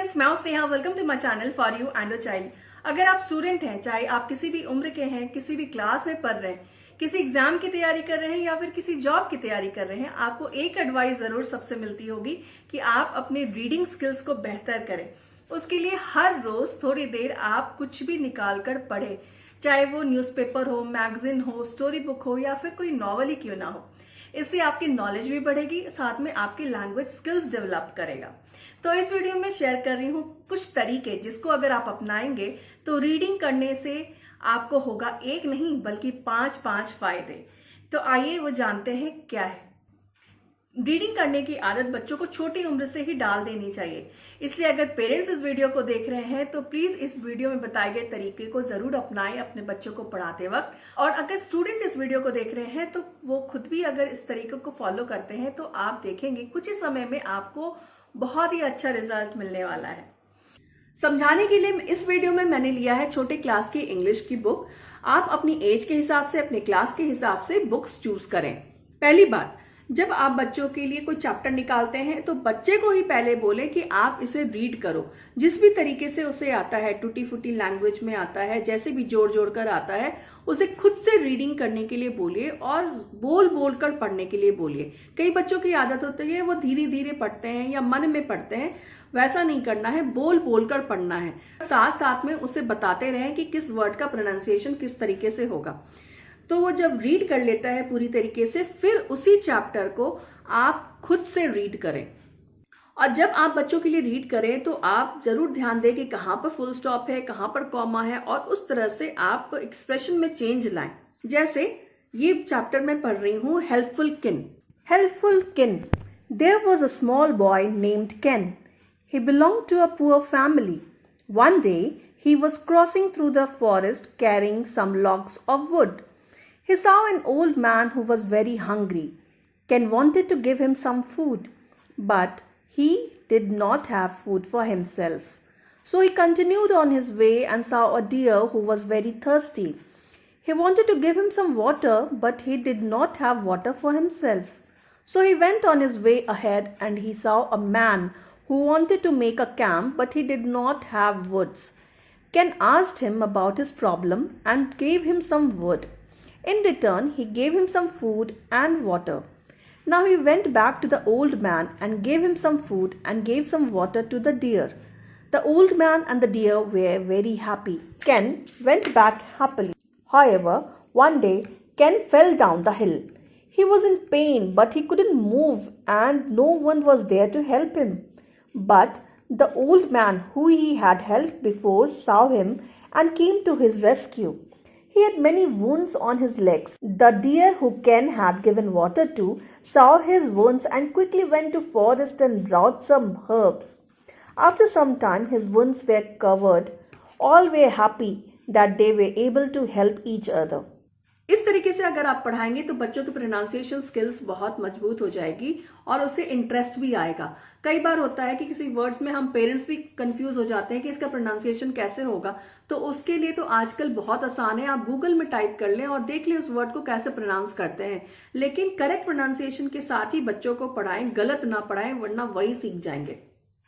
Friends, मैं हूं Sneha. Welcome to my channel for you and your child. अगर आप स्टूडेंट हैं, चाहे आप किसी भी उम्र के हैं, किसी भी क्लास में पढ़ रहे हैं, किसी एग्जाम की तैयारी कर रहे हैं या फिर किसी जॉब की तैयारी कर रहे हैं, आपको एक एडवाइस जरूर सबसे मिलती होगी कि आप अपनी रीडिंग स्किल्स को बेहतर करें। उसके लिए हर रोज थोड़ी देर आप कुछ भी निकाल कर पढ़ें, चाहे वो न्यूज़पेपर हो, मैगजीन हो, स्टोरी बुक हो या फिर कोई नॉवल ही क्यों ना हो। इससे आपकी नॉलेज भी बढ़ेगी, साथ में आपकी लैंग्वेज स्किल्स डेवलप करेगा। तो इस वीडियो में शेयर कर रही हूँ कुछ तरीके जिसको अगर आप अपनाएंगे तो रीडिंग करने से आपको होगा एक नहीं बल्कि पांच फायदे। तो आइए वो जानते हैं क्या है। रीडिंग करने की आदत बच्चों को छोटी उम्र से ही डाल देनी चाहिए। इसलिए अगर पेरेंट्स इस वीडियो को देख रहे हैं तो प्लीज इस वीडियो में बताए गए तरीके को जरूर अपनाएं अपने बच्चों को पढ़ाते वक्त। और अगर स्टूडेंट इस वीडियो को देख रहे हैं तो वो खुद भी अगर इस तरीके को फॉलो करते हैं तो आप देखेंगे कुछ ही समय में आपको बहुत ही अच्छा रिजल्ट मिलने वाला है। समझाने के लिए इस वीडियो में मैंने लिया है छोटे क्लास की इंग्लिश की बुक। आप अपनी एज के हिसाब से, अपने क्लास के हिसाब से बुक्स चूज करें। पहली बात, जब आप बच्चों के लिए कोई चैप्टर निकालते हैं तो बच्चे को ही पहले बोले कि आप इसे रीड करो। जिस भी तरीके से उसे आता है, टूटी फूटी लैंग्वेज में आता है, जैसे भी जोड़ जोड़ कर आता है, उसे खुद से रीडिंग करने के लिए बोलिए और बोल बोल कर पढ़ने के लिए बोलिए। कई बच्चों की आदत होती है वो धीरे धीरे पढ़ते हैं या मन में पढ़ते हैं, वैसा नहीं करना है, बोल बोल कर पढ़ना है। साथ साथ में उसे बताते रहें कि किस वर्ड का प्रोनाउंसिएशन किस तरीके से होगा। तो वो जब रीड कर लेता है पूरी तरीके से, फिर उसी चैप्टर को आप खुद से रीड करें। और जब आप बच्चों के लिए रीड करें तो आप जरूर ध्यान दें कि कहाँ पर फुल स्टॉप है, कहाँ पर कॉमा है, और उस तरह से आप एक्सप्रेशन में चेंज लाएं। जैसे ये चैप्टर मैं पढ़ रही हूँ, helpful kin. Helpful kin. There was a small boy named Ken. He belonged to a poor family. One day, he was crossing through the forest carrying some logs of wood. He saw an old man who was very hungry. Ken wanted to give him some food, but he did not have food for himself. So he continued on his way and saw a deer who was very thirsty. He wanted to give him some water, but he did not have water for himself. So he went on his way ahead and he saw a man who wanted to make a camp, but he did not have woods. Ken asked him about his problem and gave him some wood. In return, he gave him some food and water. Now he went back to the old man and gave him some food and gave some water to the deer. The old man and the deer were very happy. Ken went back happily. However, one day, Ken fell down the hill. He was in pain, but he couldn't move and no one was there to help him. But the old man who he had helped before saw him and came to his rescue. He had many wounds on his legs. The deer who Ken had given water to saw his wounds and quickly went to forest and brought some herbs. After some time his wounds were covered. All were happy that they were able to help each other. इस तरीके से अगर आप पढ़ाएंगे तो बच्चों की pronunciation skills बहुत मजबूत हो जाएगी और उसे इंटरेस्ट भी आएगा। कई बार होता है कि किसी वर्ड्स में हम पेरेंट्स भी कंफ्यूज हो जाते हैं कि इसका प्रोनाउंसिएशन कैसे होगा, तो उसके लिए तो आजकल बहुत आसान है। आप गूगल में टाइप कर लें और देख लें उस वर्ड को कैसे प्रोनाउंस करते हैं, लेकिन करेक्ट प्रोनाउंसिएशन के साथ ही बच्चों को पढ़ाएं, गलत ना पढ़ाएं, वरना वही सीख जाएंगे।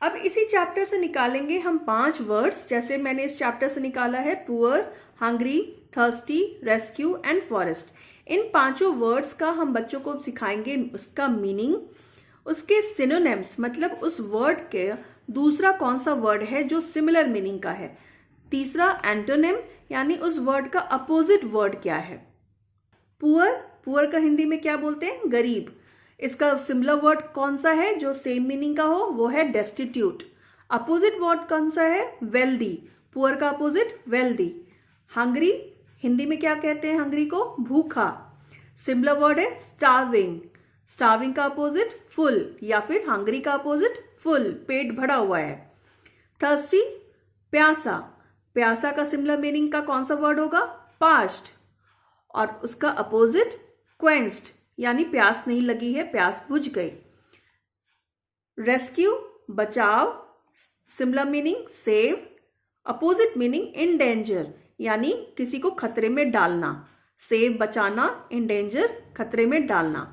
अब इसी चैप्टर से निकालेंगे हम 5 वर्ड्स। जैसे मैंने इस चैप्टर से निकाला है poor, hungry, thirsty, rescue and forest. In 5 words का हम बच्चों को सिखाएंगे उसका मीनिंग, उसके सिनोनिम्स, मतलब उस वर्ड के दूसरा कौन सा वर्ड है जो सिमिलर मीनिंग का है। तीसरा एंटोनिम, यानी उस वर्ड का अपोजिट वर्ड क्या है। पुअर, पुअर का हिंदी में क्या बोलते हैं, गरीब। इसका सिमिलर वर्ड कौन सा है जो सेम मीनिंग का हो, वो है डेस्टिट्यूट। अपोजिट वर्ड कौन सा है, वेल्दी। पुअर का अपोजिट वेल्दी। हंग्री, हिंदी में क्या कहते हैं हंग्री को, भूखा। सिमिलर वर्ड है स्टार्विंग। स्टार्विंग का अपोजिट फुल, या फिर हंग्री का अपोजिट फुल, पेट भरा हुआ है। थर्स्टी, प्यासा। प्यासा का सिमिलर मीनिंग का कौन सा वर्ड होगा, पास्ट। और उसका अपोजिट क्वेंस्ड, यानी प्यास नहीं लगी है, प्यास बुझ गई। रेस्क्यू, बचाव, similar meaning save, opposite meaning in danger, यानी किसी को खतरे में डालना। सेव बचाना, इन डेंजर खतरे में डालना।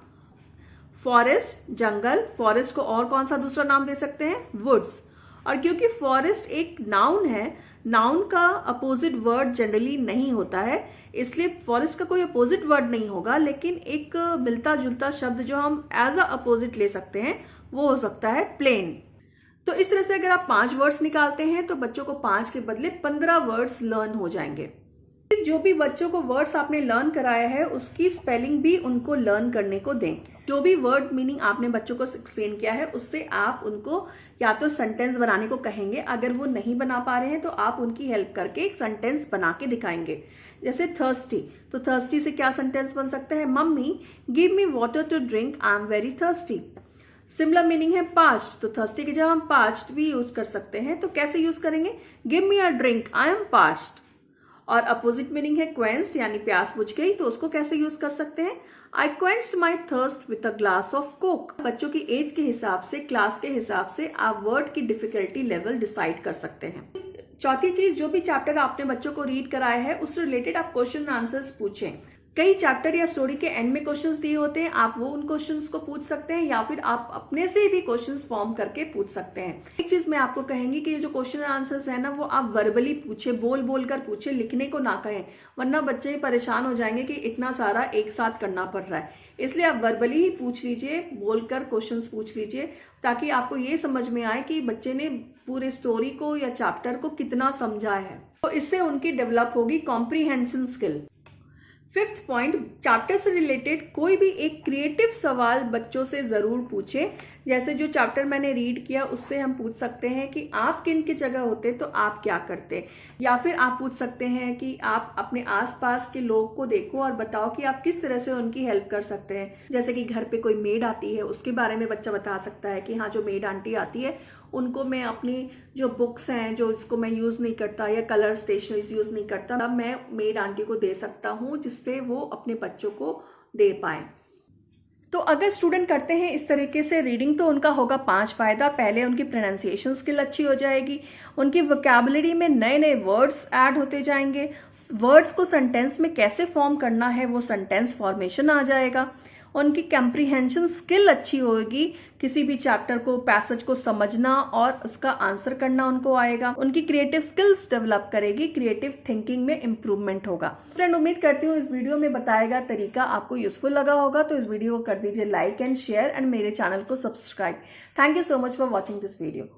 फॉरेस्ट, जंगल। फॉरेस्ट को और कौन सा दूसरा नाम दे सकते हैं, वुड्स। और क्योंकि फॉरेस्ट एक नाउन है, नाउन का अपोजिट वर्ड जनरली नहीं होता है, इसलिए फॉरेस्ट का कोई अपोजिट वर्ड नहीं होगा, लेकिन एक मिलता जुलता शब्द जो हम एज अ अपोजिट ले सकते हैं वो हो सकता है प्लेन। तो इस तरह से अगर आप 5 वर्ड्स निकालते हैं तो बच्चों को 5 के बदले 15 वर्ड्स लर्न हो जाएंगे। जो भी बच्चों को वर्ड्स आपने लर्न कराया है उसकी स्पेलिंग भी उनको लर्न करने को दें। जो भी वर्ड मीनिंग आपने बच्चों को एक्सप्लेन किया है उससे आप उनको या तो सेंटेंस बनाने को कहेंगे, अगर वो नहीं बना पा रहे हैं तो आप उनकी हेल्प करके एक सेंटेंस बना के दिखाएंगे। जैसे थर्स्टी, तो थर्स्टी से क्या सेंटेंस बन सकता है, mummy give me water to drink, I am very thirsty. Similar meaning है पास्ट, तो थर्स्टी की जगह हम पास्ट भी यूज कर सकते हैं, तो कैसे यूज करेंगे, give me a drink, I M past. और अपोजिट मीनिंग है क्वेंस्ड यानी प्यास बुझ गई, तो उसको कैसे यूज कर सकते हैं, I quenched my thirst with a glass of Coke. बच्चों की एज के हिसाब से, क्लास के हिसाब से आप वर्ड की डिफिकल्टी लेवल डिसाइड कर सकते हैं। चौथी चीज, जो भी चैप्टर आपने बच्चों को रीड कराया है उससे रिलेटेड आप क्वेश्चन आंसर्स पूछें। कई चैप्टर या स्टोरी के एंड में क्वेश्चंस दिए होते हैं, आप वो उन क्वेश्चंस को पूछ सकते हैं या फिर आप अपने से भी क्वेश्चंस फॉर्म करके पूछ सकते हैं। एक चीज मैं आपको कहेंगी कि ये जो क्वेश्चन आंसर्स है ना वो आप वर्बली पूछे, बोल बोल कर पूछे, लिखने को ना कहें, वरना बच्चे परेशान हो जाएंगे कि इतना सारा एक साथ करना पड़ रहा है। इसलिए आप वर्बली ही पूछ लीजिए, बोलकर क्वेश्चन पूछ लीजिए, ताकि आपको ये समझ में आए कि बच्चे ने पूरे स्टोरी को या चैप्टर को कितना समझा है, तो इससे उनकी डेवलप होगी comprehension skill. 5th point, chapter से रिलेटेड कोई भी एक क्रिएटिव सवाल बच्चों से जरूर पूछें। जैसे जो चैप्टर मैंने रीड किया उससे हम पूछ सकते हैं कि आप किन की जगह होते तो आप क्या करते, या फिर आप पूछ सकते हैं कि आप अपने आसपास के लोग को देखो और बताओ कि आप किस तरह से उनकी हेल्प कर सकते हैं। जैसे कि घर पे कोई मेड आती है उसके बारे में बच्चा बता सकता है कि हाँ, जो मेड आंटी आती है उनको मैं अपनी जो बुक्स हैं जो इसको मैं यूज़ नहीं करता या कलर स्टेशनरीज यूज़ नहीं करता, तब मैं मेड आंटी को दे सकता हूँ जिससे वो अपने बच्चों को दे पाए। तो अगर स्टूडेंट करते हैं इस तरीके से रीडिंग तो उनका होगा 5 फायदा। पहले उनकी प्रोनाउंसिएशन स्किल अच्छी हो जाएगी, उनकी वोकैबुलरी में नए नए वर्ड्स ऐड होते जाएंगे, वर्ड्स को सेंटेंस में कैसे फॉर्म करना है वो सेंटेंस फॉर्मेशन आ जाएगा, उनकी कॉम्प्रीहेंशन स्किल अच्छी होगी, किसी भी चैप्टर को, पैसेज को समझना और उसका आंसर करना उनको आएगा, उनकी क्रिएटिव स्किल्स डेवलप करेगी, क्रिएटिव थिंकिंग में इंप्रूवमेंट होगा। फ्रेंड, उम्मीद करती हूँ इस वीडियो में बताया गया तरीका आपको यूजफुल लगा होगा, तो इस वीडियो को कर दीजिए लाइक एंड शेयर एंड मेरे चैनल को subscribe. Thank you so much for watching this video.